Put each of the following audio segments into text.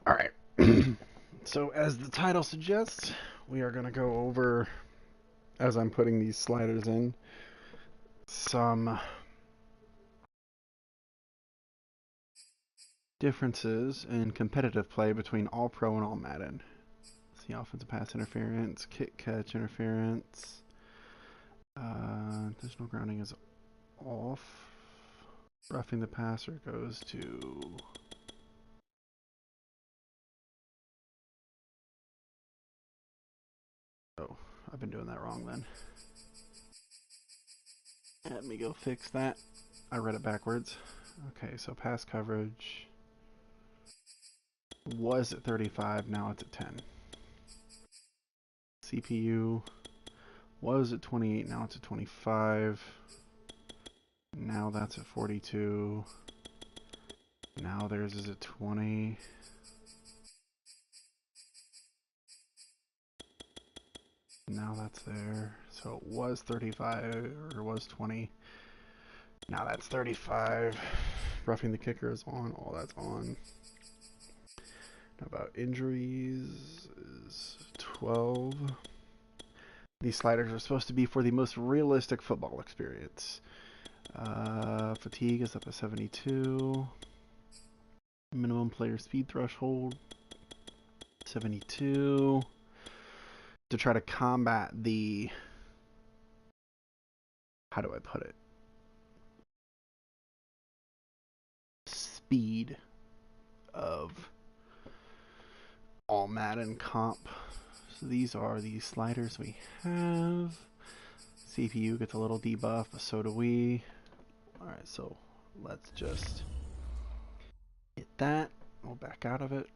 All right. So, as the title suggests, we are going to go over, as I'm putting these sliders in, some differences in competitive play between All Pro and All-Madden. See offensive pass interference, kick catch interference. Additional grounding is off. Roughing the passer goes to. Oh, I've been doing that wrong then. Let me go fix that. I read it backwards. Okay, so pass coverage was at 35, now it's at 10. CPU was at 28, now it's at 25. Now that's at 42. Now theirs is at 20. Now that's there. So it was 35, or was 20. Now that's 35. Roughing the kicker is on. All that's on. Now about injuries is 12. These sliders are supposed to be for the most realistic football experience. Fatigue is up to 72. Minimum player speed threshold 72. To try to combat the, how do I put it, speed of All-Madden comp. So these are the sliders we have. CPU gets a little debuff, but so do we. Alright, so let's just hit that. We'll back out of it.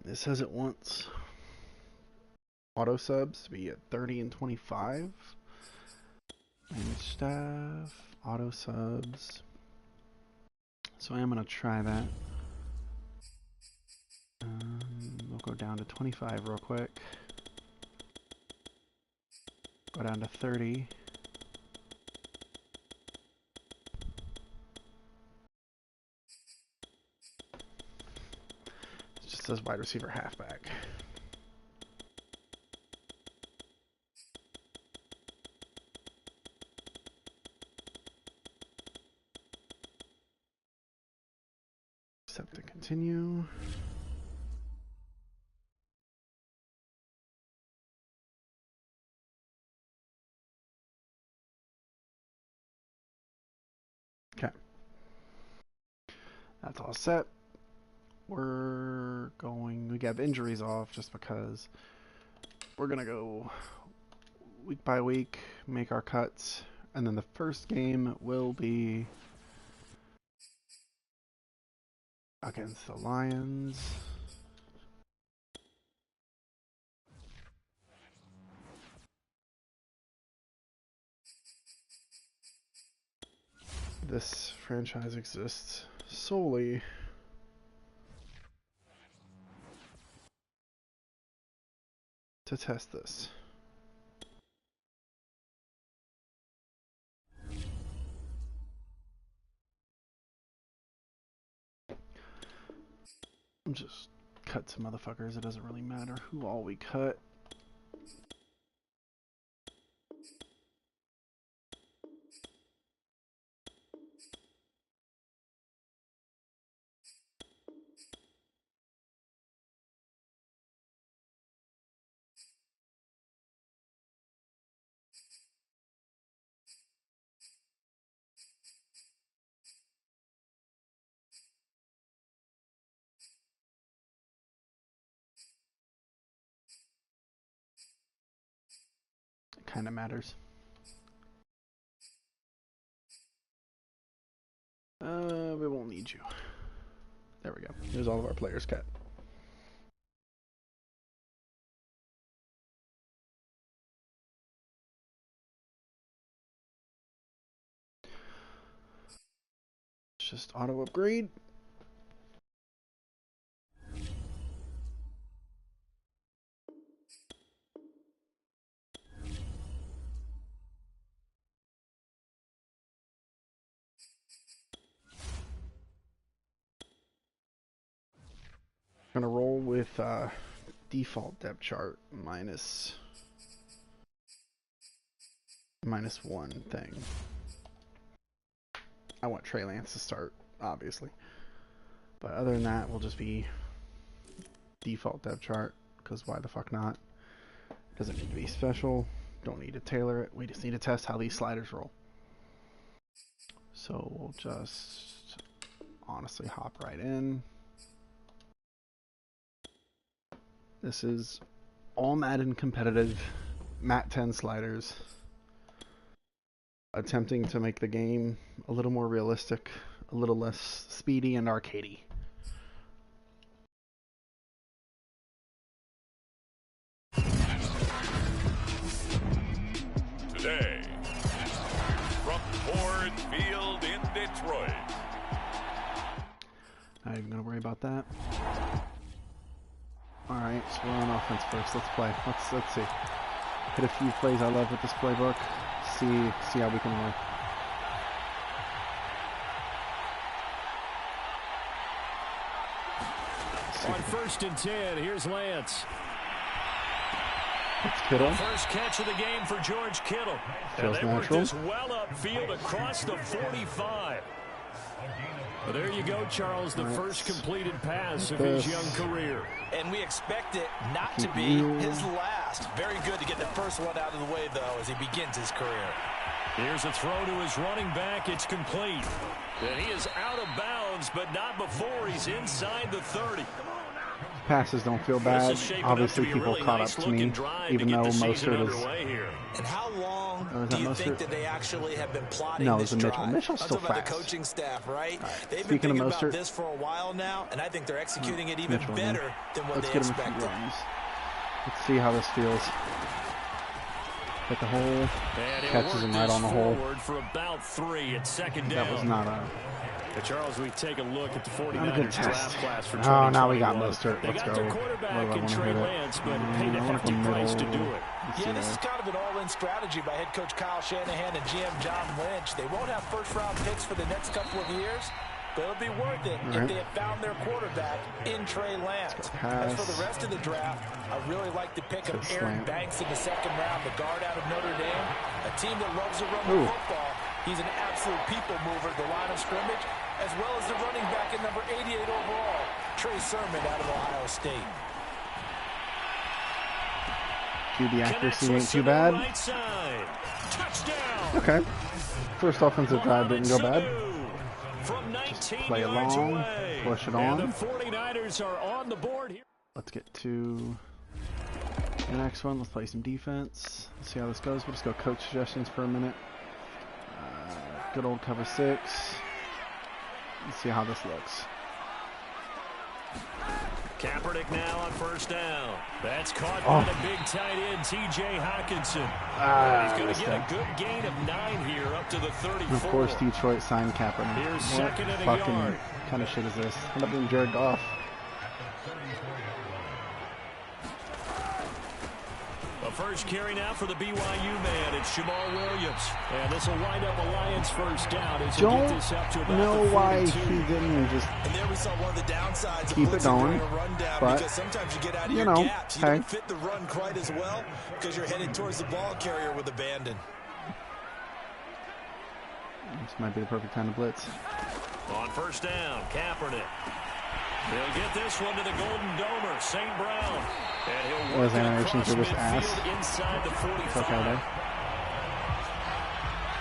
It says it wants auto subs to be at 30 and 25. Manage staff, auto subs. So I am going to try that. We'll go down to 25 real quick. Go down to 30. It just says wide receiver halfback. Accept and continue. Okay. That's all set. We got injuries off just because we're going to go week by week, make our cuts, and then the first game will be against the Lions. This franchise exists solely to test this. Just cut some motherfuckers. It doesn't really matter who all we cut. It kind of matters. We won't need you. There we go. There's all of our players cut. It's just auto upgrade. I'm gonna roll with default depth chart minus -1 thing. I want Trey Lance to start, obviously. But other than that, we'll just be default depth chart, because why the fuck not? Doesn't need to be special. Don't need to tailor it. We just need to test how these sliders roll. So we'll just honestly hop right in. This is All-Madden competitive Mat 10 sliders, attempting to make the game a little more realistic, a little less speedy and arcadey. Today, from Ford Field in Detroit. Not even gonna worry about that. Alright, so we're on offense first. Let's play. Let's see. Hit a few plays I love with this playbook. See how we can work. On 1st and 10, here's Lance. It's Kittle. First catch of the game for George Kittle. Feels and they natural. worked this well upfield across the 45. Well, there you go, Charles, the first completed pass of his young career. And we expect it not to be his last. Very good to get the first one out of the way, though, as he begins his career. Here's a throw to his running back. It's complete. And he is out of bounds, but not before he's inside the 30. Passes don't feel bad. Obviously, people caught up to me, even though Mostert is. And how long do you think that they actually have been plotting this this Mitchell. drive? Mitchell's still about fast. the coaching staff, right? They've Speaking been thinking of about Mostert, this for a while now, and I think they're executing it even Mitchell, better than what Let's they get him a expected. few runs. Let's see how this feels. Hit the hole. Catches him right on the hole. For about 3 at second down. That was not a. But Charles, we take a look at the Not a good 49ers test. draft class for Oh, now we got 2021. Mostert. They Let's got go. their What do I quarterback in want to Trey hit it? Lance, but paid a I want to hefty go price to middle. do it. Let's Yeah, see this is there. kind of an all-in strategy by head coach Kyle Shanahan and GM John Lynch. They won't have first-round picks for the next couple of years, but it'll be worth it if they have found their quarterback in Trey Lance. As for the rest of the draft, I really like the pick of Aaron Banks in the second round, the guard out of Notre Dame, a team that loves to run the football. He's an absolute people mover at the line of scrimmage, as well as the running back at number 88 overall, Trey Sermon out of Ohio State. QB accuracy ain't too bad. Okay. First offensive drive didn't go bad. Just play along, push it on. The 49ers are on the board here. Let's get to the next one. Let's play some defense. Let's see how this goes. We'll just go coach suggestions for a minute. Good old cover 6. Let's see how this looks. Kaepernick now on first down. That's caught by the big tight end, T.J. Hockenson. He's going to get a good gain of 9 here up to the 34. And of course, Detroit signed Kaepernick. Here's What second and a fucking yard. kind of shit is this? End up being Jared Goff. The first carry now for the BYU man. It's Jamal Williams. And this will wind up a Lions first down. As Don't get this up to about know the why 42. he didn't just And there we saw one of the downsides keep of it blitzing going, during a rundown, but, because sometimes you get out of you your know, gaps. You hey. don't fit the run quite as well because you're headed towards the ball carrier with abandon. This might be the perfect time to blitz. On first down, Kaepernick. He'll get this one to the Golden Domer, St. Brown. And he'll work it animations across are just ass. midfield inside the 45. It's okay though.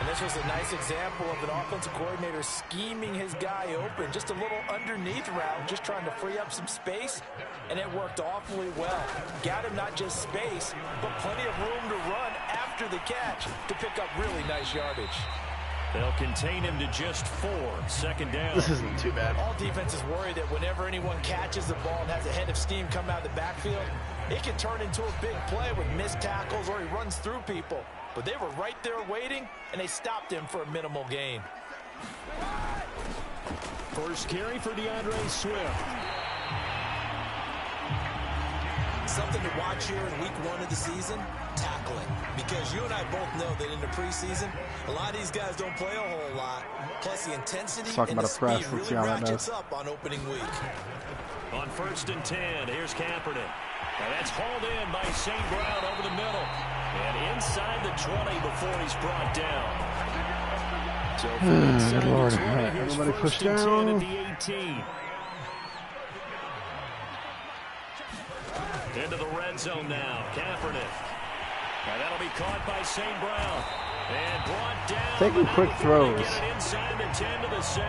And this was a nice example of an offensive coordinator scheming his guy open. Just a little underneath route, just trying to free up some space. And it worked awfully well. Got him not just space, but plenty of room to run after the catch to pick up really nice yardage. They'll contain him to just 4. Second down. This isn't too bad. All defenses worry that whenever anyone catches the ball and has a head of steam come out of the backfield, it can turn into a big play with missed tackles or he runs through people. But they were right there waiting, and they stopped him for a minimal gain. First carry for DeAndre Swift. Something to watch here in week 1 of the season, tackle tackling. Because you and I both know that in the preseason, a lot of these guys don't play a whole lot. Plus the intensity and the speed really ratchets up on opening week. On 1st and 10, here's Kaepernick. And that's hauled in by St. Brown over the middle. And inside the 20 before he's brought down. So good Lord. Right, everybody push down. At the 18. Into the red zone now. Kaepernick. And that'll be caught by St. Brown. And brought down. Taking quick throws. Get it inside the 10 to the 7.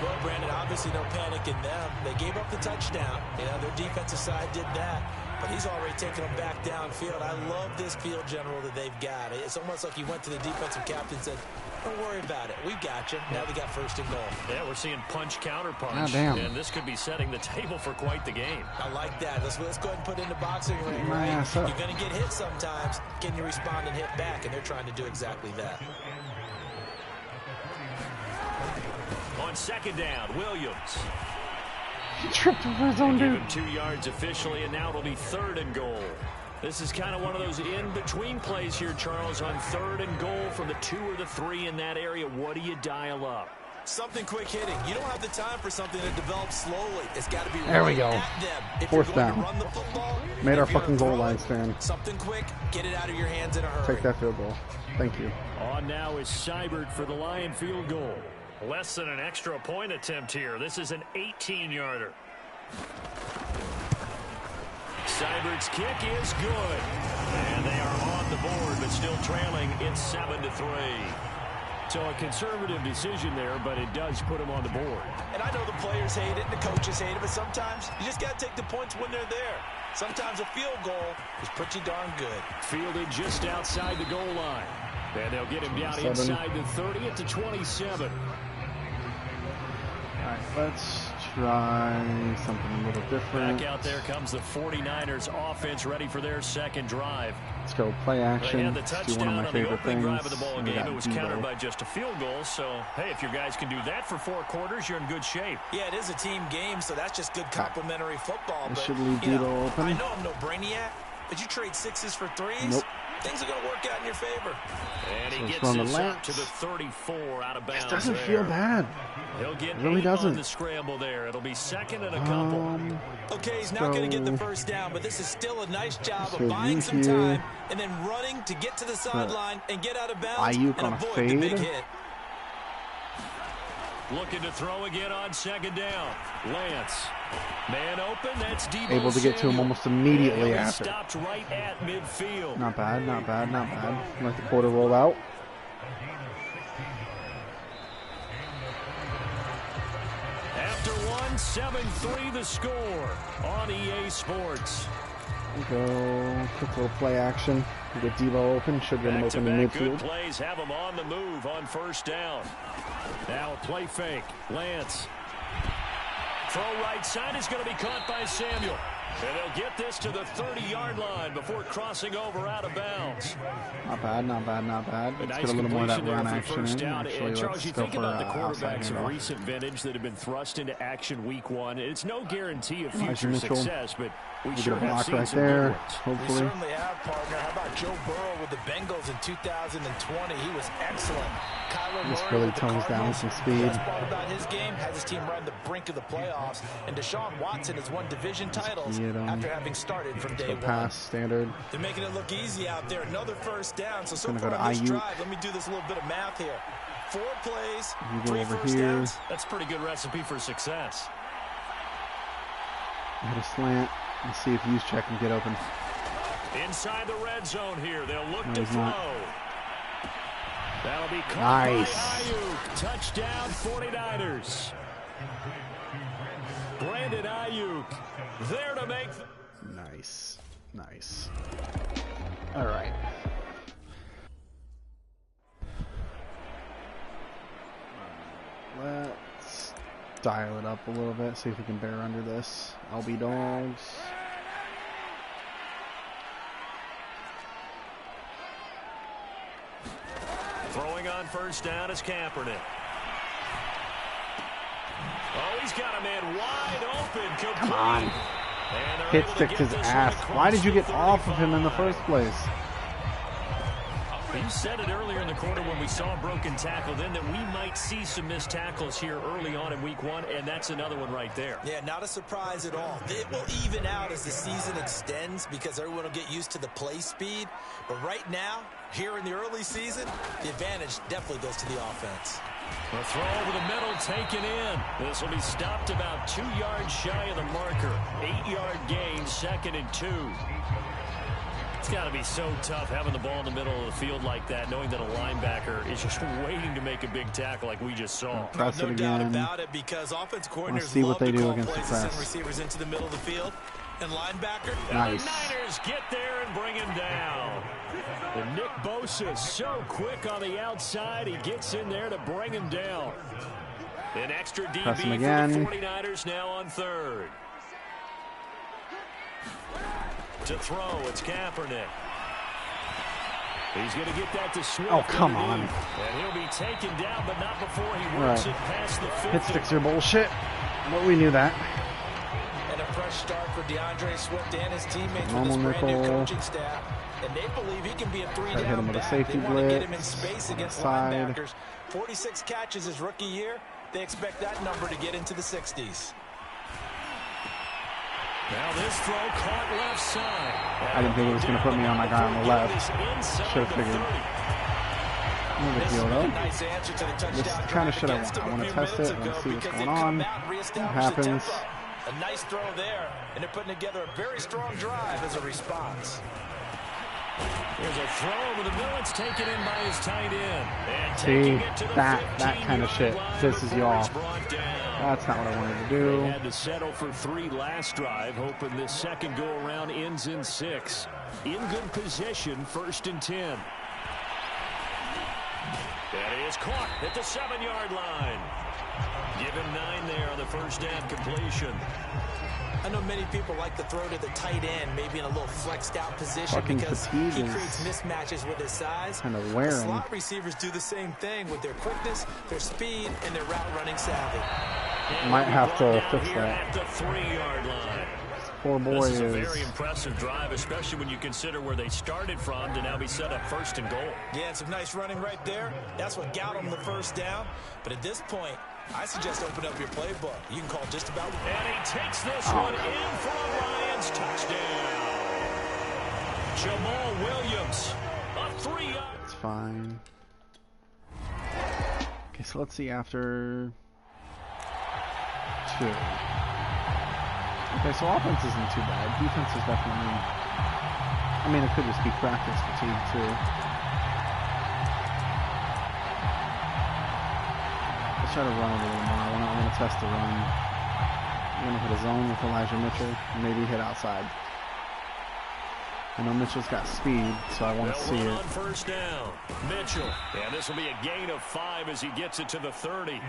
Well, Brandon, obviously no panic in them. They gave up the touchdown. You know, their defensive side did that. But he's already taken them back downfield. I love this field general that they've got. It's almost like he went to the defensive captain and said, don't worry about it. We've got you. Now we got 1st and goal. Yeah, we're seeing punch, counter punch. Oh, damn. And this could be setting the table for quite the game. I like that. Let's go ahead and put it in the boxing ring, right? You're going to get hit sometimes. Can you respond and hit back? And they're trying to do exactly that. On 2nd down, Williams. He tripped over his own dude. 2 yards officially, and now it'll be 3rd and goal. This is kind of one of those in-between plays here, Charles, on 3rd and goal from the 2 or the 3 in that area. What do you dial up? Something quick hitting. You don't have the time for something that develops slowly. It's got to be there we go. At them. 4th down. Run the football, made our fucking goal line stand. Something quick, get it out of your hands in a hurry. Take that field goal. Thank you. On now is Seibert for the Lion field goal. Less than an extra point attempt here. This is an 18-yarder. Seibert's kick is good. And they are on the board, but still trailing. It's 7-3. So a conservative decision there, but it does put them on the board. And I know the players hate it and the coaches hate it, but sometimes you just got to take the points when they're there. Sometimes a field goal is pretty darn good. Fielded just outside the goal line. And they'll get him down inside the 30 at the 27. All right, let's try something a little different. Back out there comes the 49ers offense ready for their 2nd drive. Let's go play action. They had the Let's do touchdown one of my on the favorite opening things. drive of the ball game. It was Debo. countered by just a field goal. So, hey, if your guys can do that for 4 quarters, you're in good shape. Yeah, it is a team game, so that's just good complementary football. I but, should leave Debo open. I know I'm no brainiac, but you trade 6s for 3s. Nope. Things are going to work out in your favor. And he gets this up to the 34 out of bounds. This doesn't feel bad. He'll get it really doesn't. On the scramble there. It'll be 2nd and a couple. Okay, he's not going to get the 1st down, but this is still a nice job of buying some time and then running to get to the sideline and get out of bounds Ayuk and on a avoid fade. the big hit. Looking to throw again on 2nd down. Lance. Man open, that's Debo Able to get to him almost immediately after. Stopped right at midfield. Not bad, not bad, not bad. Let the quarter roll out. After 7-3 the score on EA Sports. Go quick little play action. Get Debo open. Should get him open in midfield. Good plays have him on the move on 1st down. Now a play fake. Lance. Throw right side is going to be caught by Samuel. And they'll get this to the 30-yard line before crossing over out of bounds. Not bad, not bad, not bad. Let's get a little more of that run action in. Actually, Charles, you think about the quarterbacks of off. recent vintage that have been thrust into action week 1. It's no guarantee of future success, but we sure have seen some good ones. Hopefully. We certainly have, partner. How about Joe Burrow with the Bengals in 2020? He was excellent. Kyler This Murray really with the tones down Cardinals. some speed. The best part about his game has his team right on the brink of the playoffs. And Deshaun Watson has won division titles after having started from day 1. Pass standard. They're making it look easy out there. Another 1st down. So far on this Ayuk. drive, let me do this little bit of math here. 4 plays, You go 3 over first here. downs. That's a pretty good recipe for success. Hit a slant. Let's see if Juszczyk can get open. Inside the red zone here. They'll look No, to he's throw. not. That'll be caught Nice. by Ayuk. Touchdown 49ers. Brandon Ayuk there to make... Nice. Nice. All right. Let's dial it up a little bit, see if we can bear under this. LB Dogs. Throwing on 1st down is Kaepernick. Oh, he's got a man wide open. Complete. Come on. Hit sticks his ass. Why did you get off of him in the first place? You said it earlier in the quarter when we saw a broken tackle then that we might see some missed tackles here early on in week 1, and that's another one right there. Yeah, not a surprise at all. It will even out as the season extends because everyone will get used to the play speed. But right now, here in the early season, the advantage definitely goes to the offense. A throw over the middle taken in. This will be stopped about 2 yards shy of the marker. 8-yard gain, 2nd and 2. It's got to be so tough having the ball in the middle of the field like that, knowing that a linebacker is just waiting to make a big tackle like we just saw. Press No it doubt again. about it because offense coordinators see what they love to do call against the plays to send press. receivers into the middle of the field. And linebacker. Nice. And the Niners get there and bring him down. And Nick Bosa so quick on the outside. He gets in there to bring him down. An extra DB Press him for again. the 49ers now on 3rd. To throw, it's Kaepernick. He's going to get that to Swift. Oh, come on. And he'll be taken down, but not before he works it past the 50. Hit sticks are bullshit. But we knew that. And a fresh start for DeAndre Swift and his teammates Normal with his brand new nickel. coaching staff. And they believe he can be a Try to hit three-down him with a back. safety They want to get him in blitz. space against Side. linebackers. 46 catches his rookie year. They expect that number to get into the 60s. Now this throw caught left side. I didn't think it was going to put me on my guy on the left. Should have figured. No big deal though. Nice answer to the touchdown. This is the kind of shit I want. I want to test it. I want to see what's going on. What happens. A nice throw there, and they're putting together a very strong drive as a response. There's a throw over the middle. It's taken in by his tight end. And See, that kind of shit pisses you off. That's not what I wanted to do. They had to settle for 3 last drive, hoping this second go-around ends in 6. In good position, 1st and 10. That is caught at the 7-yard line. Give him 9 there on the first down completion. I know many people like to throw to the tight end, maybe in a little flexed out position Fucking because fatigue he is creates mismatches with his size. kind of The wearing. slot receivers do the same thing with their quickness, their speed, and their route running savvy. Might have to fix Here that. at the 3-yard line. Poor boy This is a is. very impressive drive, especially when you consider where they started from to now be set up 1st and goal. Yeah, and some nice running right there. That's what got him the first down. But at this point, I suggest open up your playbook. You can call just about. And he takes this one in for a Lions touchdown. Jamal Williams, a 3-yard. It's fine. Okay, so let's see after 2. Okay, so offense isn't too bad. Defense is definitely. I mean, it could just be practice fatigue too. Let's try to run it a little more. I want to test the run. I'm going to hit a zone with Elijah Mitchell. And maybe hit outside. I know Mitchell's got speed, so I want to see They'll run it. on first down. Mitchell. And this will be a gain of 5 as he gets it to the 30.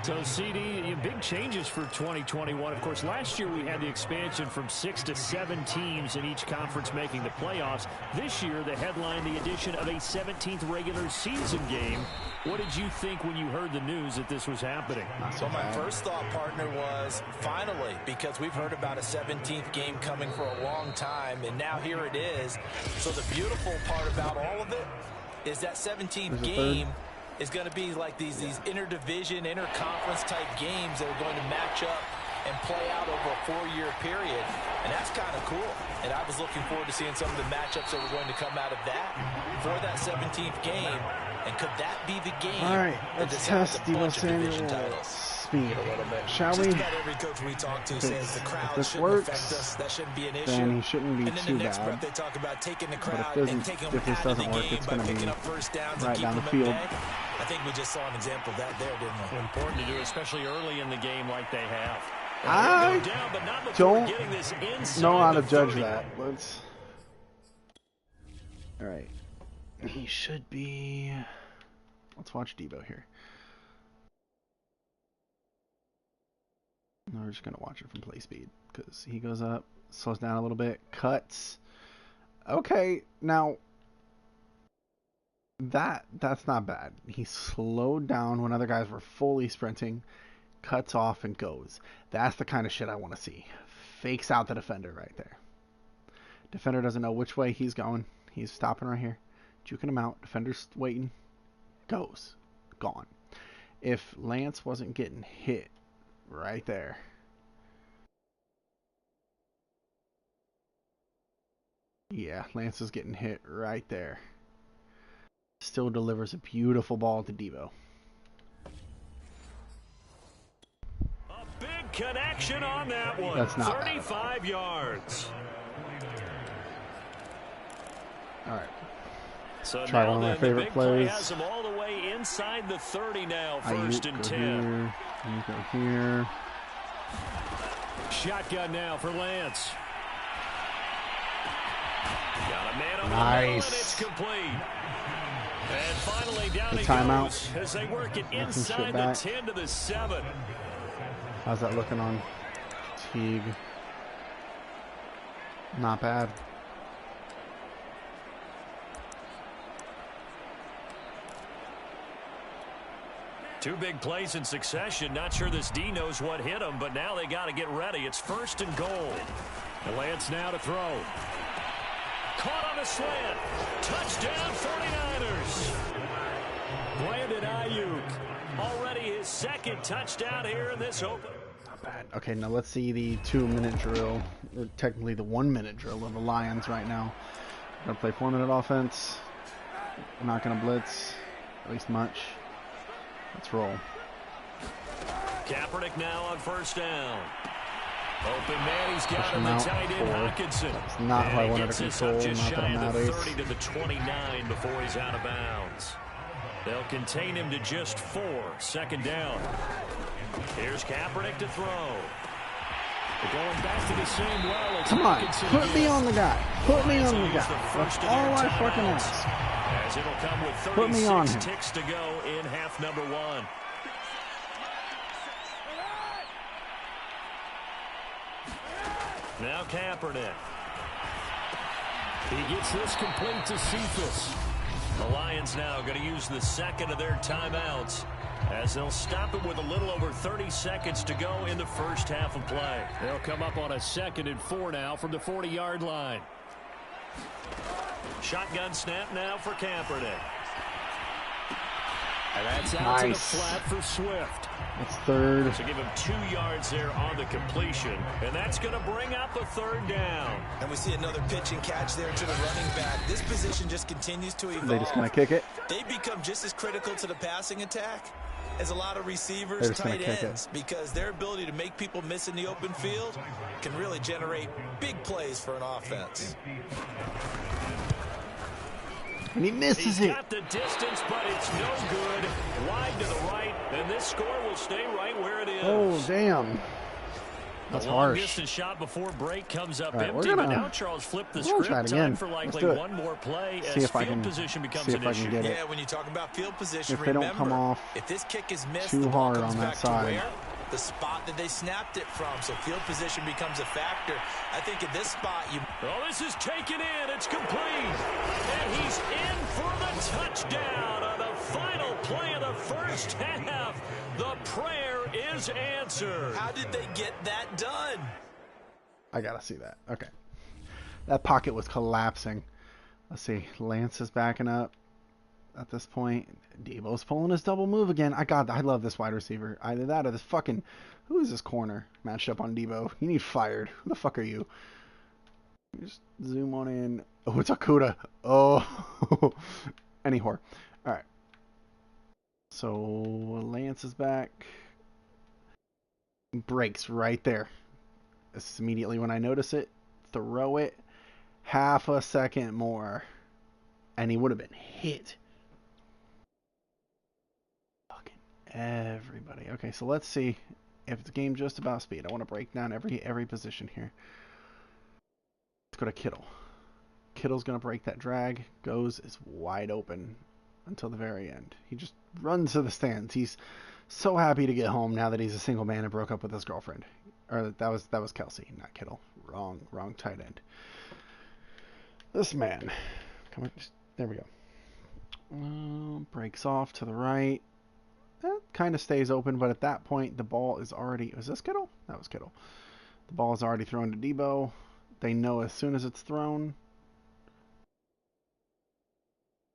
So, CD, big changes for 2021. Of course, last year we had the expansion from 6 to 7 teams in each conference making the playoffs. This year, the headline, the addition of a 17th regular season game. What did you think when you heard the news that this was happening? So my first thought, partner, was finally, because we've heard about a 17th game coming for a long time, and now here it is. So the beautiful part about all of it is that 17th game is going to be like these interdivision, interconference type games that are going to match up and play out over a 4-year period. And that's kind of cool. And I was looking forward to seeing some of the matchups that were going to come out of that for that 17th game. And could that be the game? All right, let's test Deebo Samuel's speed a little bit, shall we? Just about every coach we talk to says the crowd If this shouldn't affect works, us. That shouldn't be an issue. then he shouldn't be and then too the next bad. breath they talk about taking the But crowd if and taking them this out of the doesn't work, game it's by going to picking be up first downs right and down keeping the them field. at bay. I think we just saw an example of that there, didn't we? Important to do, especially early in the game like they have. I Down, but not don't getting this know how to the judge 30. that. Let's. All right, he should be. Let's watch Deebo here. No, we're just gonna watch it from play speed because he goes up, slows down a little bit, cuts. Okay, now that's not bad. He slowed down when other guys were fully sprinting, cuts off and goes. That's the kind of shit I want to see. fakes out the defender right there. Defender doesn't know which way he's going. He's stopping right here. Juking him out. Defender's waiting. Goes. Gone. If Lance wasn't getting hit right there. Yeah, Lance is getting hit right there. Still delivers a beautiful ball to Debo. A big connection on that one. That's not 35 yards. All right. So Try one of my favorite plays. Has him all the way inside the 30 now. First and 10. Here. You go here. Shotgun now for Lance. Got a man on Nice. the middle, and it's complete. And finally down he timeout. goes as they work it inside the 10 to the 7. How's that looking on Teague? Not bad. Two big plays in succession. Not sure this D knows what hit him, but now they got to get ready. It's first and goal. And Lance now to throw. Caught on a slant. Touchdown 49ers. Brandon Ayuk. Already his second touchdown here in this open. Not bad. Okay, now let's see the 2-minute drill, or technically the 1-minute drill of the Lions right now. Gonna play 4-minute offense. I'm not gonna blitz, at least much. Let's roll. Kaepernick now on first down. Open man, he's got him, the tight end Hawkinson. That's not how I wanted to control. Just Not that shy I'm of the out 30 to the 29 before he's out of bounds. They'll contain him to just 4. Second down. Here's Kaepernick to throw. They're going back to the same well. Come on, put me on the guy. Put me on the guy. That's all I fucking ask. As it'll come with Put me on 36 him. ticks to go in half number 1. Now Kaepernick. He gets this complete to Cephas. The Lions now going to use the second of their timeouts as they'll stop it with a little over 30 seconds to go in the first half of play. They'll come up on a 2nd and 4 now from the 40-yard line. Shotgun snap now for Kaepernick. And that's out to the flat for Swift. That's third. So give him 2 yards there on the completion. And that's going to bring up a third down. And we see another pitch and catch there to the running back. This position just continues to evolve. They just going to kick it? They become just as critical to the passing attack as a lot of receivers, tight ends, because their ability to make people miss in the open field can really generate big plays for an offense. And he misses it. He's got the distance, but it's no good. Wide to the right, and this score will stay right where it is. Oh, damn. That's harsh. Distance shot before break comes up right, empty, but now Charles flipped the script. Time for likely one more play as field position becomes an issue. Yeah, when you talk about field position, if they don't come off if this kick is missed, too hard on that side, the spot that they snapped it from, so field position becomes a factor. I think at this spot, this is taken in. It's complete. And he's in for the touchdown on the final play of the first half. The prayer is answered. How did they get that done? I got to see that. Okay. That pocket was collapsing. Let's see. Lance is backing up at this point. Debo's pulling his double move again. I love this wide receiver. Either that or this fucking... Who is this corner matched up on Debo? You need fired. Who the fuck are you? Just zoom on in. Oh, it's Akuda. Oh. Any whore. All right. So Lance is back. Breaks right there. This is immediately when I notice it. Throw it. Half a second more. And he would have been hit. Everybody. Okay, so let's see if it's a game just about speed. I want to break down every position here. Let's go to Kittle. Kittle's going to break that drag. Is wide open until the very end. He just runs to the stands. He's so happy to get home now that he's a single man and broke up with his girlfriend. Or that was Kelsey, not Kittle. Wrong tight end. This man. Come on, there we go. Breaks off to the right. That kind of stays open, but at that point, the ball is already... Was this Kittle? That was Kittle. The ball is already thrown to Debo. They know as soon as it's thrown.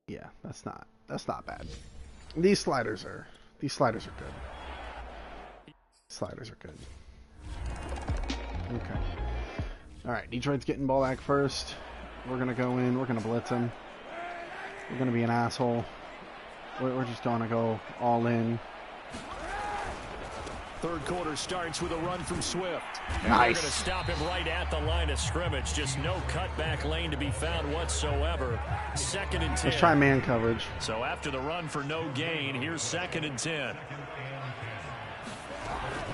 Yeah, that's not bad. These sliders are good. Sliders are good. Okay. All right, Detroit's getting ball back first. We're gonna go in. We're gonna blitz him. We're gonna be an asshole. We're just gonna go all in. Third quarter starts with a run from Swift. And nice. They're going to stop him right at the line of scrimmage. Just no cutback lane to be found whatsoever. 2nd and 10. Let's try man coverage. So after the run for no gain, here's 2nd and 10.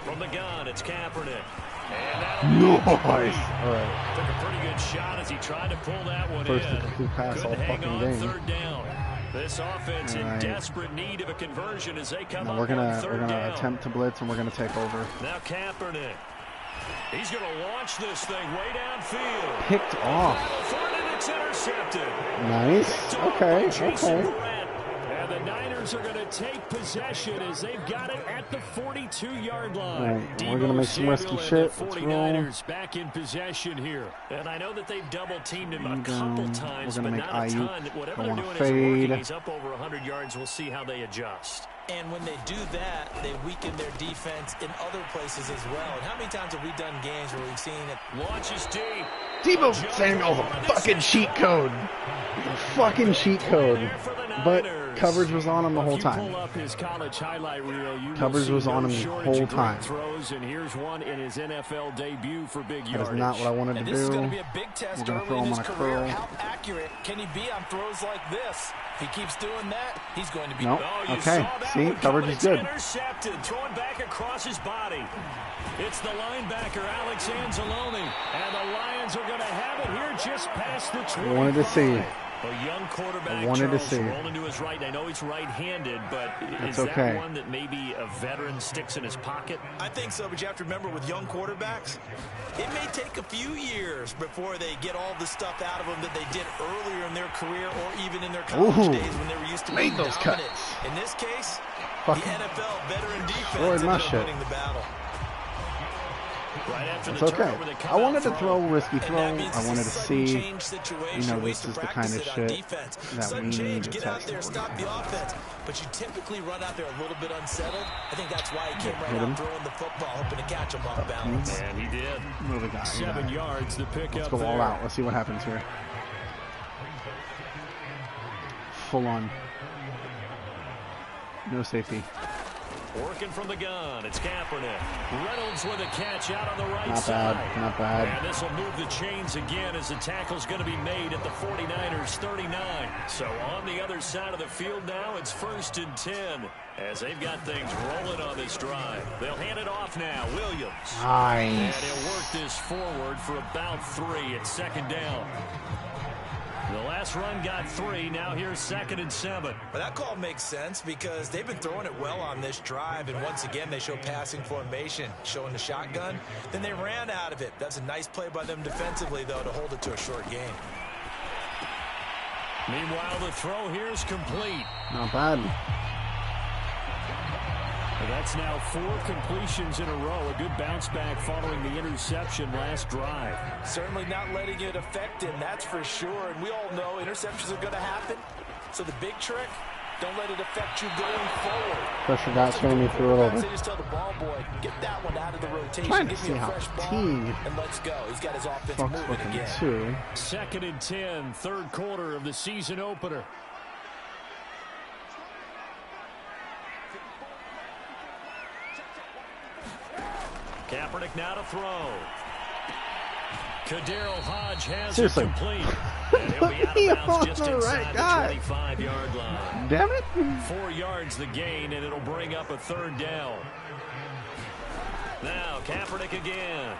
From the gun, it's Kaepernick. And nice. All right. Took a pretty good shot as he tried to pull that one First in. complete pass all hang fucking on game. 3rd down. This offense in desperate need of a conversion as they come up we're gonna on 3rd down. attempt to blitz and we're gonna take over. Now Kaepernick. He's going to launch this thing way downfield. Picked off. And it's intercepted. Nice. Okay. Okay. And the Niners are going to take possession as they've got it at the 42-yard line. Right. We're going to make some risky shit. The 49ers back in possession here. And I know that they've double-teamed him a couple times, but not a ton. Whatever they're doing isn't working. He's up over 100 yards. We'll see how they adjust. And when they do that, they weaken their defense in other places as well. And how many times have we done games where we've seen it? Launches deep. Debo Samuel's a fucking cheat code. Fucking cheat code. But coverage was on him the whole time. Coverage was on him the whole time. And here's one in his NFL debut for big yardage. That is not what I wanted to do. This is going to be a big test early in his career. Curl. How accurate can he be on throws like this? If he keeps doing that, he's going to be. Nope. Okay. See, coverage is good. Intercepted, throwing back across his body. It's the linebacker, Alex Anzalone, and the Lions are going to have it here just past the 20. I wanted to see. A young quarterback, rolling to his right. I know he's right-handed, but is that one that maybe a veteran sticks in his pocket? I think so, but you have to remember with young quarterbacks, it may take a few years before they get all the stuff out of them that they did earlier in their career or even in their college days when they were used to being dominant. Cuts. In this case, the NFL veteran defense ended up winning the battle. Right after it's okay. I wanted to throw a risky throw. I wanted to see, this is the kind of shit that we need to test. Stop the offense, but you typically run out there a little bit unsettled. I think that's why he came right out throwing the football, hoping to catch him off balance. And he did. 7 yards, the pick Let's up go there. all out. Let's see what happens here. Full on. No safety. Working from the gun, it's Kaepernick. Reynolds with a catch out on the right not side. Bad, not bad. And this will move the chains again as the tackle's going to be made at the 49ers 39. So on the other side of the field now, it's 1st and 10 as they've got things rolling on this drive. They'll hand it off now. Williams. Nice. And he'll work this forward for about 3 at 2nd down. The last run got 3. Now here's 2nd and 7. But that call makes sense because they've been throwing it well on this drive. And once again, they show passing formation, showing the shotgun. Then they ran out of it. That's a nice play by them defensively, though, to hold it to a short game. Meanwhile, the throw here is complete. Not bad. That's now 4 completions in a row. A good bounce back following the interception last drive. Certainly not letting it affect him, that's for sure. And we all know interceptions are going to happen. So the big trick, don't let it affect you going forward. Pressure got swinging me through it over. They just tell the ball boy, get that one out of the rotation. Trying to Give see me a how fresh ball, team and let's go. He's got his offense Fox moving again. Too. 2nd and 10, 3rd quarter of the season opener. Kaepernick now to throw. Kaderl Hodge has it complete. And he'll be out of bounds just inside the 25-yard line. Damn it. 4 yards the gain, and it'll bring up a 3rd down. Now Kaepernick again.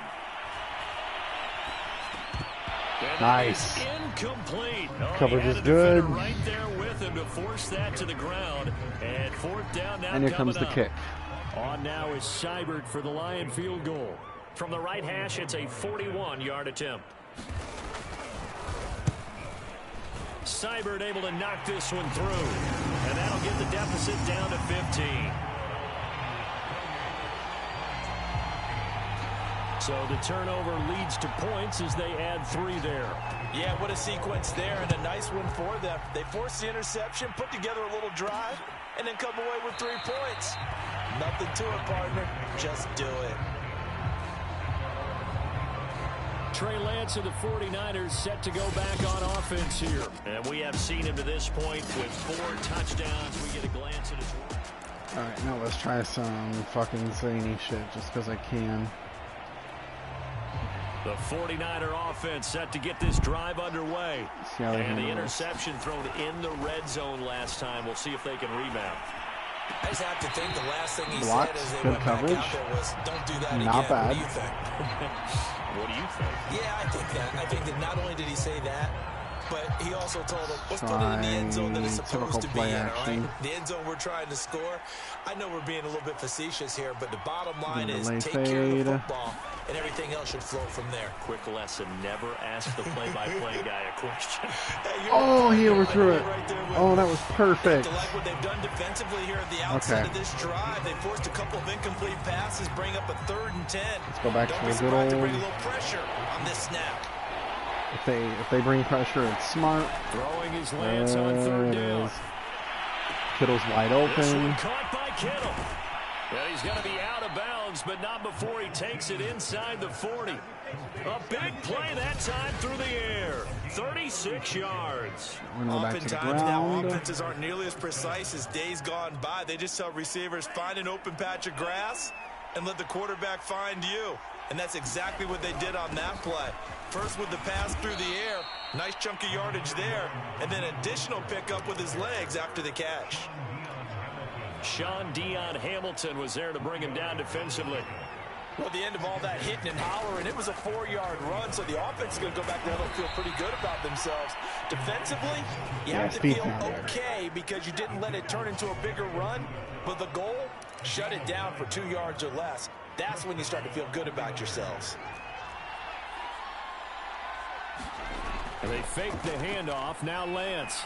And nice. Incomplete. Coverage is good. Right there with him to force that to the ground. And 4th down now. And here comes the kick. On now is Seibert for the Lion field goal. From the right hash, it's a 41-yard attempt. Seibert able to knock this one through. And that'll get the deficit down to 15. So the turnover leads to points as they add 3 there. Yeah, what a sequence there, and a nice one for them. They force the interception, put together a little drive, and then come away with 3 points. Nothing to it, partner. Just do it. Trey Lance of the 49ers set to go back on offense here. And we have seen him to this point with 4 touchdowns. We get a glance at his work. All right, now let's try some fucking zany shit just because I can. The 49er offense set to get this drive underway. And the interception thrown in the red zone last time. We'll see if they can rebound. I just have to think the last thing he Blocked, said as they good went coverage. back out there was, don't do that Not again. bad. What do you think? What do you think? Yeah, I think that. I think that not only did he say that, but he also told him, let's put it in the end zone that it's supposed to be in, all right? The end zone we're trying to score. I know we're being a little bit facetious here, but the bottom line is take care of the football, and everything else should flow from there. Quick lesson, never ask the play-by-play guy a question. Hey, oh, he overthrew it. Oh, that was perfect. I like what they've done defensively here at the outside of this drive. They forced a couple of incomplete passes, bring up a 3rd and 10. Let's go back Don't to be the good surprised to old... bring a little pressure on this snap. If they bring pressure, it's smart. Throwing his Lance on 3rd down. Kittle's wide This one open. caught by Kittle. And he's going to be out of bounds, but not before he takes it inside the 40. A big play that time through the air. 36 yards. Oftentimes now offenses aren't nearly as precise as days gone by. They just tell receivers, find an open patch of grass and let the quarterback find you. And that's exactly what they did on that play. First with the pass through the air, nice chunk of yardage there, and then additional pickup with his legs after the catch. Sean Dion Hamilton was there to bring him down defensively. Well, at the end of all that hitting and hollering, it was a 4-yard run, so the offense is going to go back there and feel pretty good about themselves. Defensively, you have to feel okay because you didn't let it turn into a bigger run, but the goal, shut it down for 2 yards or less. That's when you start to feel good about yourselves. And they fake the handoff. Now Lance.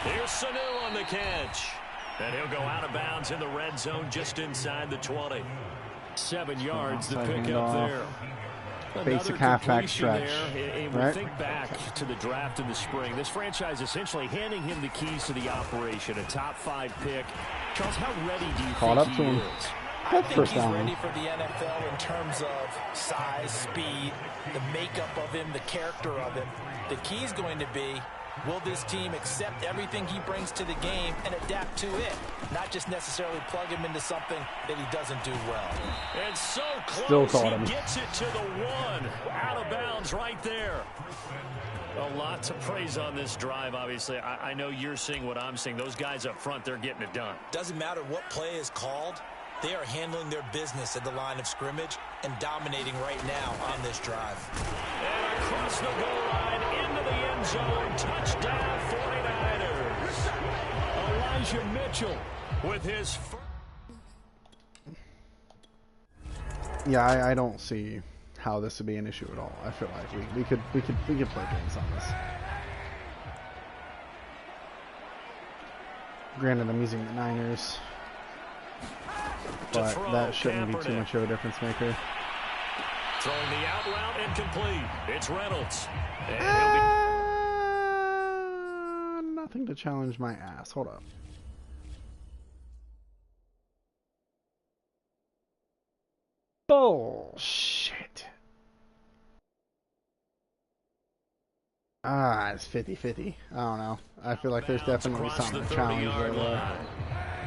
Here's Sanu on the catch. And he'll go out of bounds in the red zone just inside the 20. 7 yards to pick up there. Basic halfback stretch. Right? Think back to the draft in the spring. This franchise essentially handing him the keys to the operation. A top 5 pick. Charles, how ready do you think he is? I think he's ready for the NFL in terms of size, speed, the makeup of him, the character of him. The key is going to be, will this team accept everything he brings to the game and adapt to it? Not just necessarily plug him into something that he doesn't do well. And so close, he gets it to the 1. Out of bounds right there. A lot to praise on this drive, obviously. I know you're seeing what I'm seeing. Those guys up front, they're getting it done. Doesn't matter what play is called. They are handling their business at the line of scrimmage and dominating right now on this drive. And across the goal line into the end zone. Touchdown 49ers. Elijah Mitchell with his first. Yeah, I don't see how this would be an issue at all. I feel like we could play games on this. Granted, I'm using the Niners, but that shouldn't be too much of a difference maker. Throwing the out route incomplete. It's Reynolds. Nothing to challenge my ass. Hold up. Bullshit. It's 50-50. I don't know. I feel like there's definitely something to challenge there.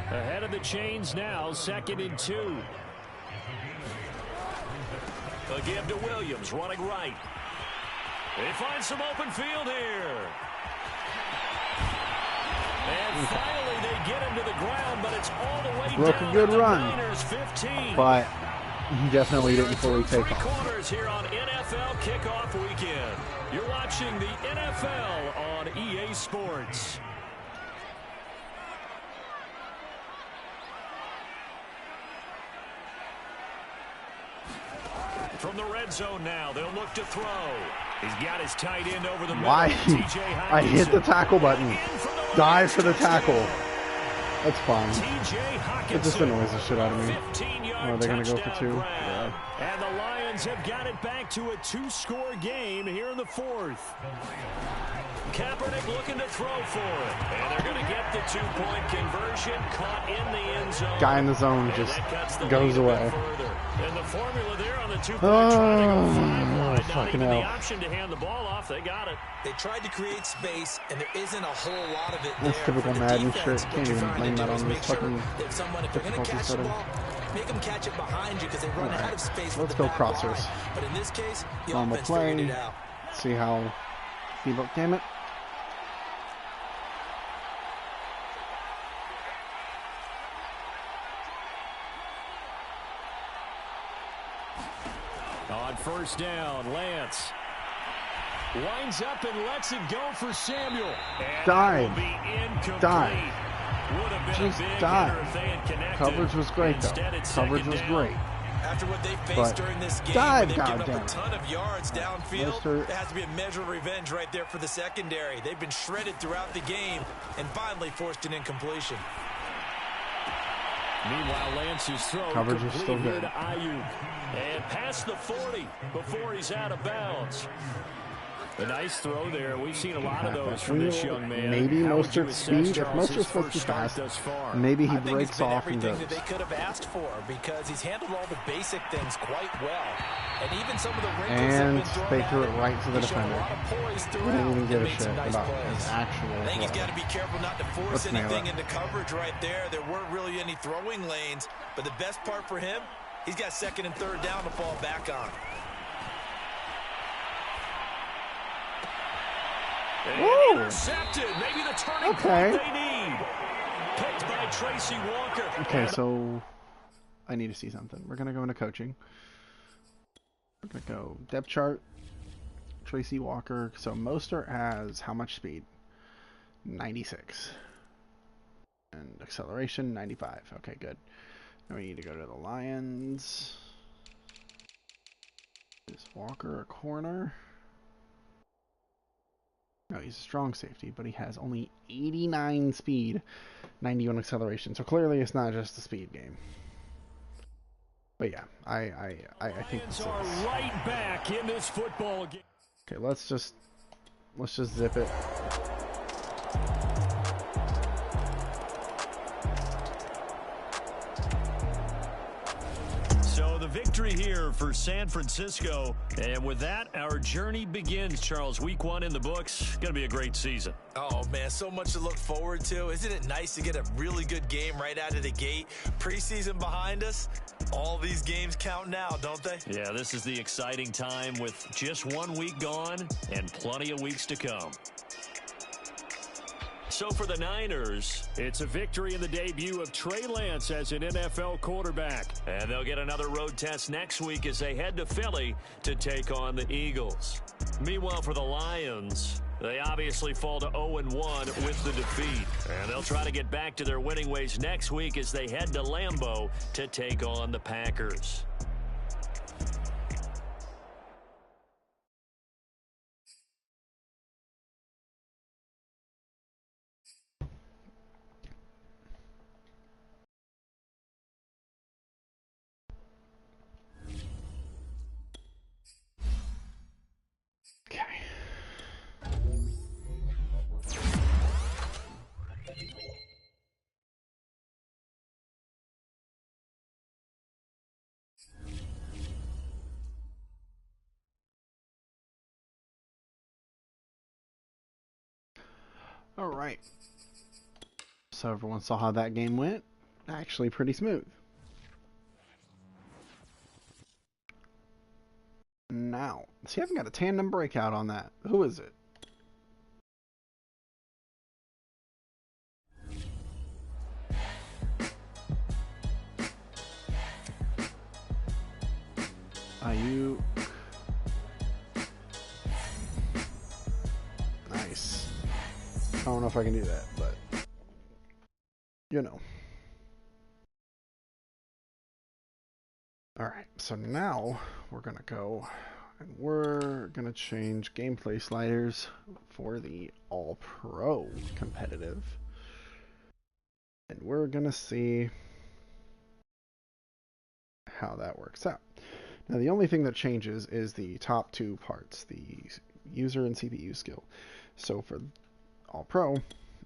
Ahead of the chains now, 2nd and 2. A give to Williams, running right. They find some open field here. And finally they get him to the ground, but it's all the way Broke down a good to the run, Niners 15. but he definitely didn't fully take off. 3/4 here on NFL Kickoff Weekend. You're watching the NFL on EA Sports. From the red zone now, they'll look to throw. He's got his tight end over the middle. Why? I hit the tackle button. Dive for the tackle. That's fine. It just annoys the shit out of me. Oh, are they going to go for 2? Yeah. And the Lions have got it back to a 2-score game here in the 4th. Kaepernick looking to throw for it. And they're going to get the 2-point conversion, caught in the end zone. Guy in the zone just goes away. And the formula there on the 2-point try to go far. Not even the option to hand the ball off. They got it. They tried to create space, and there isn't a whole lot of it there. That's typical Madden shit. Can't even blame that on this fucking difficulty setting. Make them catch it behind you because they run out of space. Let's go crossers. But in this case, the normal play. See how Bebop, damn it. On first down, Lance winds up and lets it go for Samuel. Dive. Just dive. Coverage was great, though. Coverage was great. After what they faced during this game, dive, they've given up a ton of yards downfield. There has to be a measure of revenge right there for the secondary. They've been shredded throughout the game and finally forced an incompletion. Meanwhile, Lance's throw coverage is still good. To Ayuk. And past the 40 before he's out of bounds. A nice throw there. We've seen a lot of those from this young man. Maybe Mostert's speed. If Mostert's supposed to be fast, maybe he breaks off and goes. Everything that they could have asked for because he's handled all the basic things quite well. And even some of the wrinkles and they threw it right to the defender. He didn't even give a shit about his actual I think he's got to be careful not to force anything into coverage right there. There weren't really any throwing lanes. But the best part for him, he's got 2nd and 3rd down to fall back on. Intercepted. Maybe the turning point they need. Picked by Tracy Walker. Okay, so I need to see something. We're going to go into coaching. We're going to go depth chart. Tracy Walker. So Mostert has how much speed? 96. And acceleration, 95. Okay, good. Now we need to go to the Lions. Is Walker a corner? No, he's a strong safety, but he has only 89 speed, 91 acceleration. So clearly it's not just a speed game. But yeah, I think this is right back in this football game. Okay, let's just zip it. Victory here for San Francisco. And with that, our journey begins, Charles. Week 1 in the books. Going to be a great season. Oh, man, so much to look forward to. Isn't it nice to get a really good game right out of the gate? Preseason behind us. All these games count now, don't they? Yeah, this is the exciting time with just 1 week gone and plenty of weeks to come. So for the Niners, it's a victory in the debut of Trey Lance as an NFL quarterback. And they'll get another road test next week as they head to Philly to take on the Eagles. Meanwhile, for the Lions, they obviously fall to 0-1 with the defeat. And they'll try to get back to their winning ways next week as they head to Lambeau to take on the Packers. All right. So everyone saw how that game went. Actually pretty smooth. Now, see, I haven't got a tandem breakout on that. Who is it? Ayuk. Nice. I don't know if I can do that, but you know. Alright, so now we're gonna go and we're gonna change gameplay sliders for the All-Pro competitive. And we're going to see how that works out. Now, the only thing that changes is the top two parts, the user and CPU skill. So for All-Pro,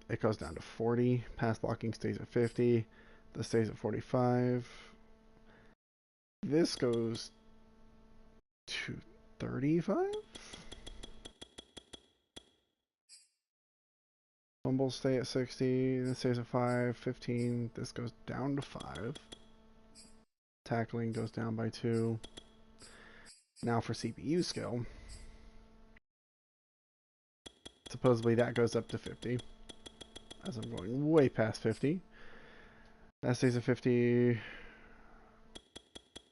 it goes down to 40. Pass blocking stays at 50. This stays at 45. This goes to 35. Fumbles stay at 60. This stays at 5. 15. This goes down to 5. Tackling goes down by 2. Now for CPU skill, supposedly that goes up to 50, as I'm going way past 50. That stays at 50.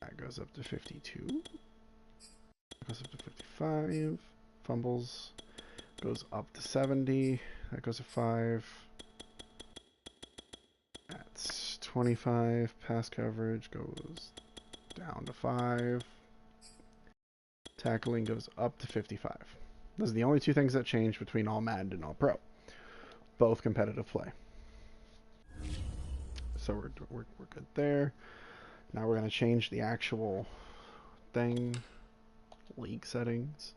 That goes up to 52. That goes up to 55. Fumbles goes up to 70. That goes to 5. That's 25. Pass coverage goes down to 5. Tackling goes up to 55. Those are the only two things that change between All-Madden and All-Pro. Both competitive play. So we're good there. Now we're going to change the actual thing. League settings.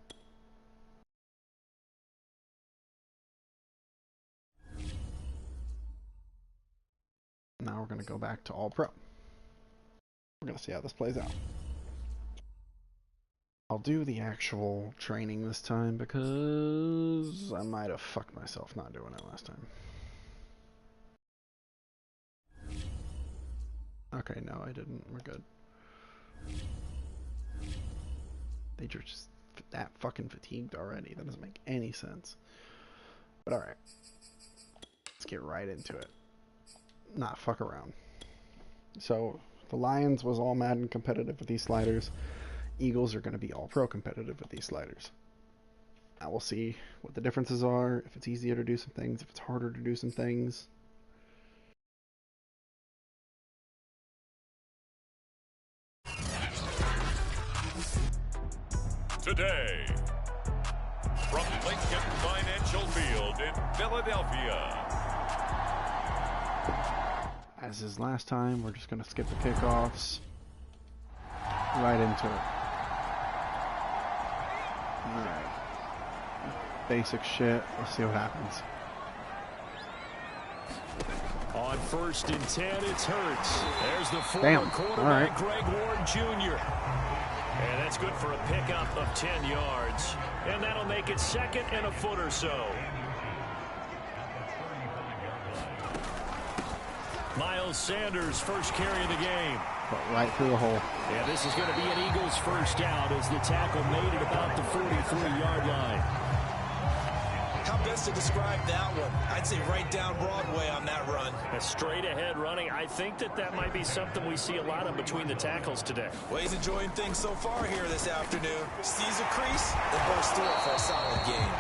Now we're going to go back to All-Pro. We're going to see how this plays out. I'll do the actual training this time because I might have fucked myself not doing it last time. Okay, no, I didn't. We're good. They are just that fucking fatigued already. That doesn't make any sense. But alright. Let's get right into it. Not fuck around. So, the Lions was All-Madden competitive with these sliders. Eagles are going to be All-Pro competitive with these sliders. Now we'll see what the differences are, if it's easier to do some things, if it's harder to do some things. Today, from Lincoln Financial Field in Philadelphia. As is last time, we're just going to skip the kickoffs. Right into it. Alright. Basic shit. Let's see what happens. On 1st and 10, it's Hurts. There's the former quarterback, Greg Ward Jr. And that's good for a pickup of 10 yards. And that'll make it 2nd and a foot or so. Miles Sanders, first carry of the game. But right through the hole. Yeah, this is going to be an Eagles first down as the tackle made it about the 43-yard line. How best to describe that one? I'd say right down Broadway on that run. A straight ahead running. I think that might be something we see a lot of between the tackles today. Well, he's enjoying things so far here this afternoon. Sees a crease and bursts through it for a solid game.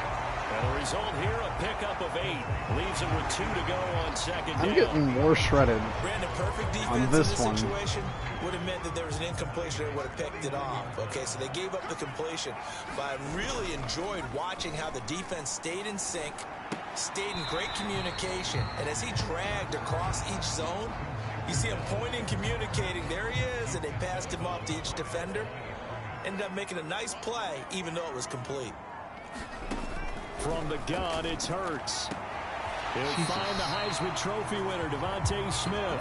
And the result here, a pickup of 8. Leaves him with 2 to go on 2nd down. I'm getting more shredded Brandon, perfect defense on this in one. Situation would have meant that there was an incompletion that would have picked it off. Okay, so they gave up the completion. But I really enjoyed watching how the defense stayed in sync, stayed in great communication. And as he dragged across each zone, you see him pointing, communicating. There he is, and they passed him off to each defender. Ended up making a nice play, even though it was complete. From the gun, it's Hurts. He'll find the Heisman Trophy winner, Devontae Smith.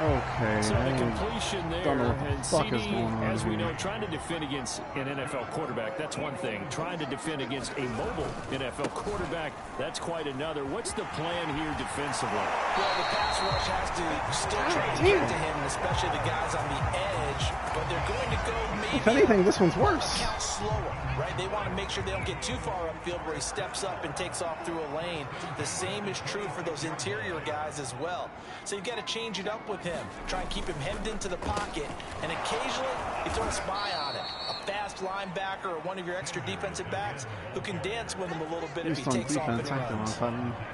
Okay. So the completion there, don't know what the and fuck CD, is going on as we here. know, trying to defend against an NFL quarterback, that's one thing. Trying to defend against a mobile NFL quarterback, that's quite another. What's the plan here defensively? Well, the pass rush has to still try to get to him, especially the guys on the edge, but they're going to go maybe If anything, this one's worse. count slower, right? They want to make sure they don't get too far upfield where he steps up and takes off through a lane. The same is true for those interior guys as well. So you've got to change it up with him. Try and keep him hemmed into the pocket, and occasionally you throw a spy on him. A fast linebacker or one of your extra defensive backs who can dance with him a little bit if he takes off and runs.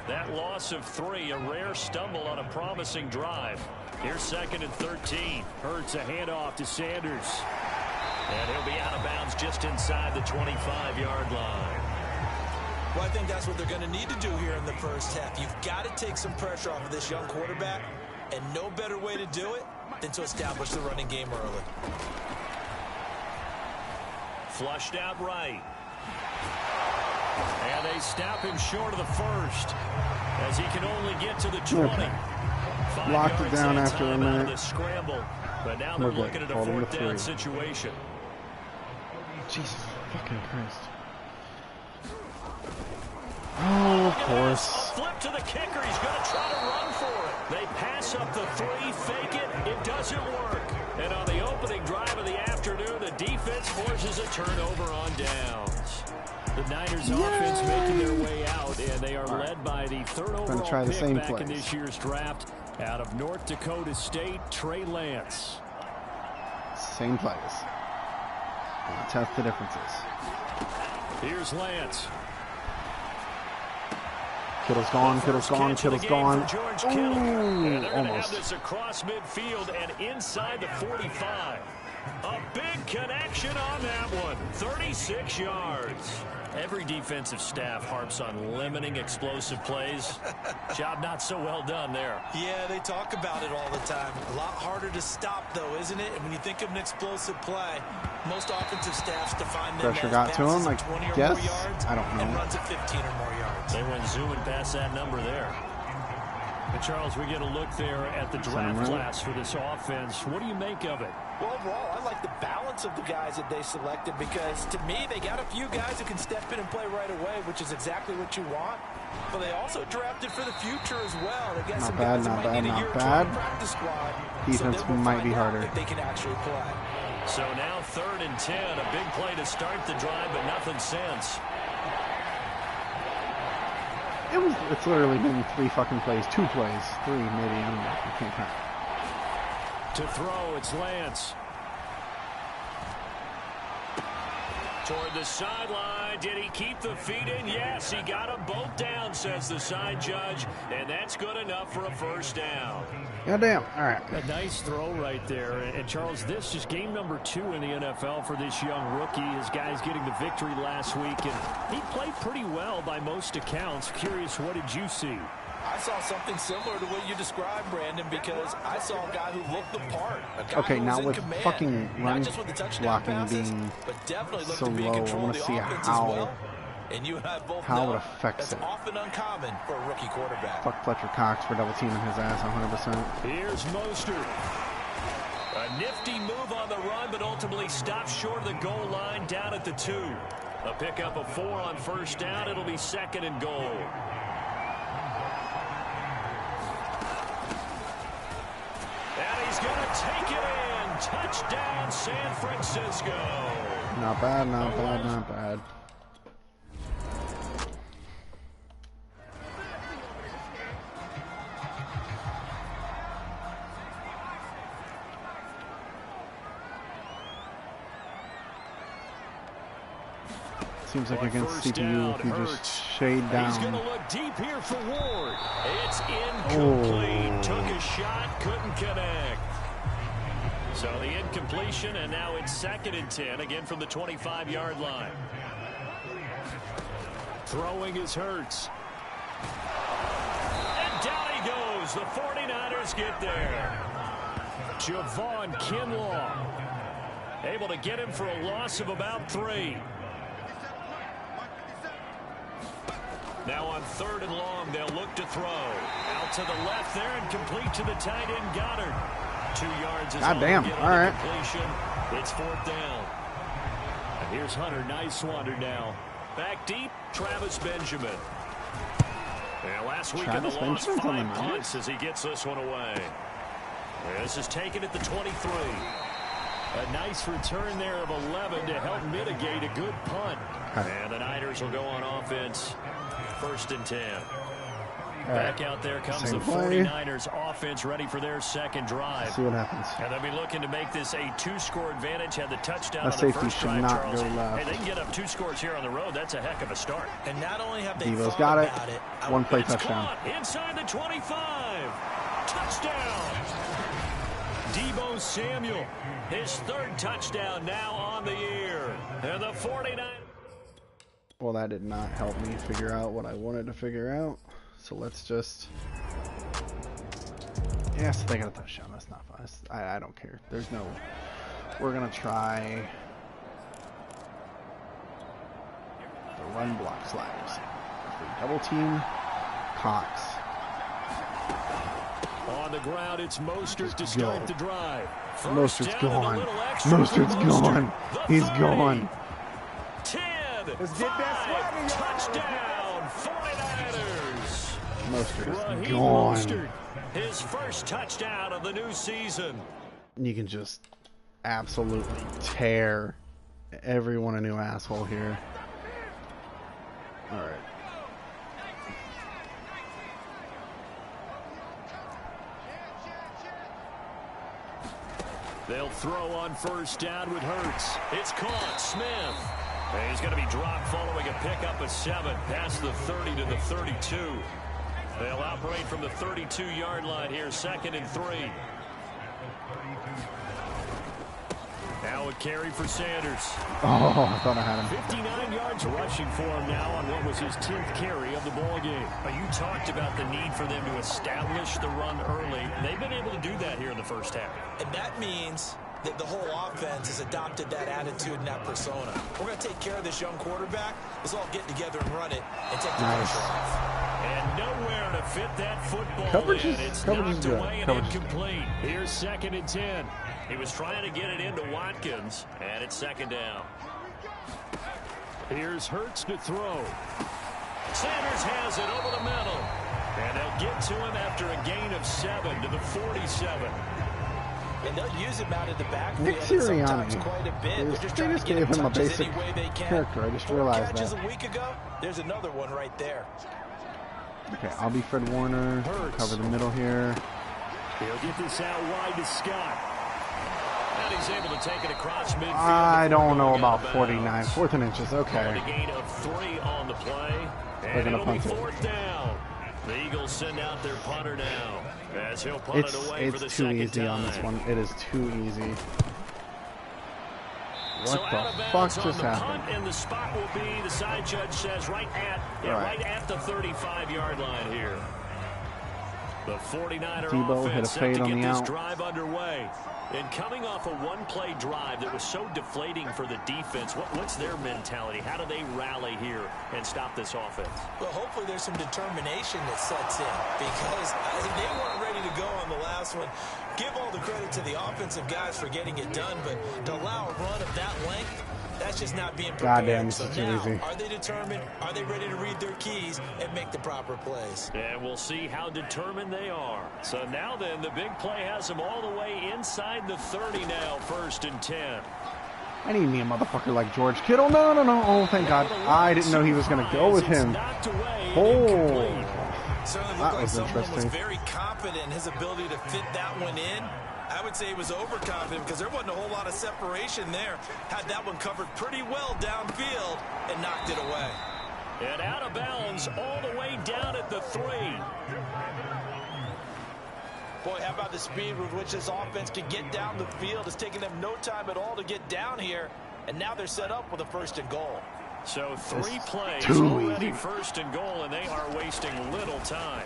That loss of 3, a rare stumble on a promising drive. Here's 2nd and 13. Hurts a handoff to Sanders. And he'll be out of bounds just inside the 25-yard line. Well, I think that's what they're going to need to do here in the first half. You've got to take some pressure off of this young quarterback And no better way to do it than to establish the running game early. Flushed out right. And they stop him short of the first, as he can only get to the 20. Okay. Locked it down after a minute. The scramble, but now they're looking at a fourth down situation. Jesus fucking Christ. Oh, of course. A flip to the kicker. He's going to try to run for it. They pass up the 3, fake it. It doesn't work. And on the opening drive of the afternoon, the defense forces a turnover on downs. The Niners offense making their way out, and they are led by the third overall pick back in this year's draft out of North Dakota State, Trey Lance. Same plays. Test the differences. Here's Lance. Kittle's gone, Kittle's gone, Kittle's gone. Ooh, almost. Have this across midfield and inside the 45. A big connection on that one. 36 yards. Every defensive staff harps on limiting explosive plays. Job not so well done there. Yeah, they talk about it all the time. A lot harder to stop, though, isn't it? And when you think of an explosive play, most offensive staffs define them Pressure as got to him, 20 or guess. more yards. I don't know. And runs at 15 or more yards. They went zooming past that number there. And Charles, we get a look there at the draft class for this offense. What do you make of it? Well, overall, I like the balance of the guys that they selected because, to me, they got a few guys who can step in and play right away, which is exactly what you want. But they also drafted for the future as well. They got some guys who might need a year or two on the practice squad. Defense might be harder. If they can actually play. So now 3rd and 10, a big play to start the drive, but nothing since. It's literally been 3 fucking plays, 2 plays, 3 maybe. I don't know. I can't count. To throw, it's Lance. Toward the sideline. Did he keep the feet in? Yes, he got them both down, says the side judge. And that's good enough for a first down. Goddamn. All right. A nice throw right there. And Charles, this is game number 2 in the NFL for this young rookie. His guys getting the victory last week. And he played pretty well by most accounts. Curious, what did you see? I saw something similar to what you described, Brandon, because I saw a guy who looked the part. Okay, now with fucking run blocking being so low, I want to see how it affects it. Often uncommon for a rookie quarterback. Fuck Fletcher Cox for double teaming his ass 100%. Here's Mostert. A nifty move on the run, but ultimately stopped short of the goal line down at the 2. A pickup of 4 on first down. It'll be 2nd and goal. And he's going to take it in. Touchdown, San Francisco. Not bad, not bad, not bad. Seems like against CPU, if you just shade down. He's going to look deep here for Ward. It's incomplete. Took a shot, couldn't connect. So the incompletion, and now it's 2nd and 10, again from the 25-yard line. Throwing is Hurts. And down he goes. The 49ers get there. Javon Kinlaw able to get him for a loss of about 3. Now on 3rd and long, they'll look to throw. Out to the left there and complete to the tight end, Goddard. 2 yards is all damn. All right. Completion. It's 4th down. And here's Hunter. Nice wonder now. Back deep, Travis Benjamin. And last week in the loss, 5 punts as he gets this one away. This is taken at the 23. A nice return there of 11 to help mitigate a good punt. And the Niners will go on offense. 1st and 10. Back out there comes the 49ers offense ready for their 2nd drive. See what happens. And they'll be looking to make this a 2-score advantage. Had the touchdown that on the safety first should drive, not Charles. go left. Hey, they can get up 2 scores here on the road. That's a heck of a start. And not only have they Devo's thought got about it. it, One play touchdown. Inside the 25. Touchdown. Deebo Samuel. His 3rd touchdown now on the year. And the 49ers. Well, that did not help me figure out what I wanted to figure out. So let's just Yes, they got a touchdown. That's not fun. I don't care. There's no... We're going to try the run block sliders. Double team, Cox. On the ground, it's Mostert to start the drive. Mostert's gone. Mostert's gone. He's gone. 10, 5, touchdown, 49ers. Mostert is gone. Mostert, his first touchdown of the new season. You can just absolutely tear everyone a new asshole here. All right. They'll throw on first down with Hurts. It's caught. Smith. And he's going to be dropped following a pickup of 7 past the 30 to the 32. They'll operate from the 32-yard line here, 2nd and 3. Now a carry for Sanders. Oh, I thought I had him. 59 yards rushing for him now on what was his 10th carry of the ball game. You talked about the need for them to establish the run early. They've been able to do that here in the first half. And that means that the whole offense has adopted that attitude and that persona. We're going to take care of this young quarterback. Let's all get together and run it and take the pressure off. And nowhere to fit that football coverage in. Is, it's coverage knocked is good. away and Coverage incomplete. Here's 2nd and 10. He was trying to get it into Watkins, and it's 2nd down. Here's Hurts to throw. Sanders has it over the middle. And they'll get to him after a gain of 7 to the 47. And they'll use him out of the backfield. Nick Sirianni. Quite a bit. They just gave him a basic character. I just realized that. A week ago, there's another one right there. Okay, I'll be Fred Warner. Cover the middle here. He'll get this out wide to Scott. And he's able to take it across midfield. I don't know about 49. 4th and inches. Okay. A gain of 3 on the play. And it'll be 4th down. The Eagles send out their punter now. As he'll punt it away for the second time. It's too easy on this one. It is too easy. What so the fuck just happened? And the spot will be, the side judge says, right at the 35-yard line here. The 49er Debo offense hit a set fade to on get the this out. drive underway. And coming off a one-play drive that was so deflating for the defense, what's their mentality? How do they rally here and stop this offense? Well, hopefully there's some determination that sets in because they weren't ready to go on the last one. Give all the credit to the offensive guys for getting it done, but to allow a run of that length, that's just not being prepared. Goddamn, this is too easy. Are they determined? Are they ready to read their keys and make the proper plays? And we'll see how determined they are. So now then, the big play has them all the way inside the 30 now, 1st and 10. I need me a motherfucker like George Kittle. No. Oh, thank God. I didn't know he was going to go with him. Oh, that was interesting. Was very confident in his ability to fit that one in. I would say he was overconfident because there wasn't a whole lot of separation there. Had that one covered pretty well downfield and knocked it away. And out of bounds all the way down at the 3. Boy, how about the speed with which this offense can get down the field? It's taking them no time at all to get down here. And now they're set up with a 1st and goal. So 3 plays already 1st and goal, and they are wasting little time.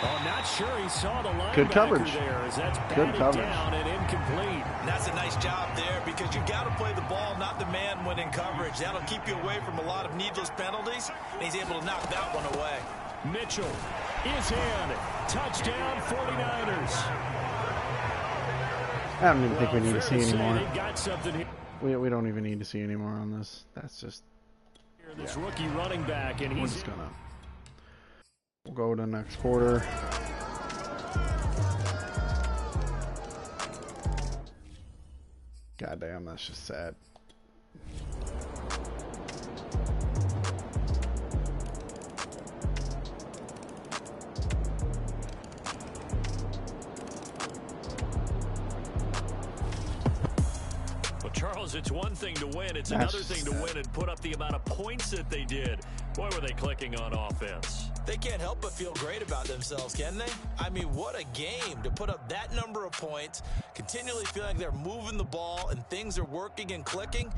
I'm not sure he saw the linebacker. Good coverage. There as that's good coverage. Down and incomplete. And that's a nice job there because you got to play the ball, not the man when in coverage. That'll keep you away from a lot of needless penalties, and he's able to knock that one away. Mitchell is in. Touchdown 49ers. I don't even think we need to see anymore. Got something here. We don't even need to see anymore on this. That's just... This rookie running back, and we're just gonna... We'll go to next quarter. Goddamn, that's just sad. Well, Charles, it's one thing to win. It's another thing to win and put up the amount of points that they did. Boy, were they clicking on offense. They can't help but feel great about themselves, can they? I mean, what a game to put up that number of points, continually feeling like they're moving the ball and things are working and clicking.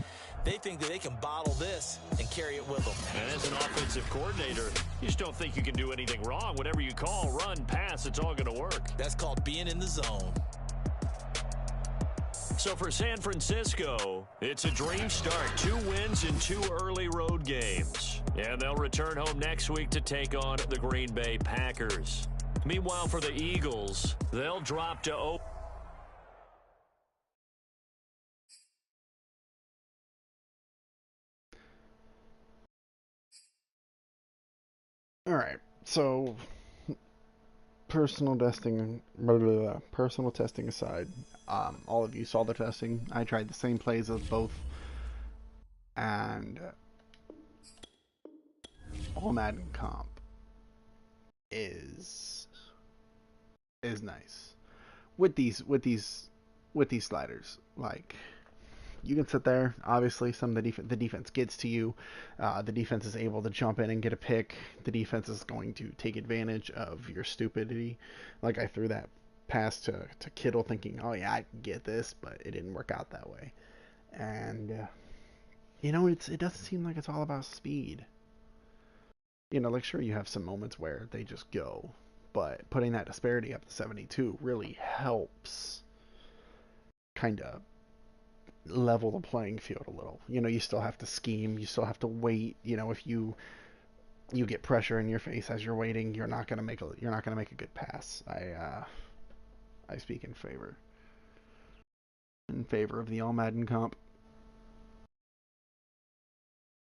They think that they can bottle this and carry it with them. And as an offensive coordinator, you just don't think you can do anything wrong. Whatever you call, run, pass, it's all going to work. That's called being in the zone. So for San Francisco, it's a dream start. 2 wins in 2 early road games. And they'll return home next week to take on the Green Bay Packers. Meanwhile, for the Eagles, they'll drop to 0. All right, so personal testing aside, all of you saw the testing. I tried the same plays as both, and All-Madden comp is nice with these sliders. Like, you can sit there. Obviously, some of the defense gets to you. The defense is able to jump in and get a pick. The defense is going to take advantage of your stupidity. Like, I threw that pass to Kittle thinking, oh yeah, I can get this, but it didn't work out that way. And it doesn't seem like it's all about speed. Like, sure, you have some moments where they just go, but putting that disparity up to 72 really helps kind of level the playing field a little. You still have to scheme, you still have to wait. If you get pressure in your face as you're waiting, you're not gonna make a good pass. I speak in favor of the All-Madden comp.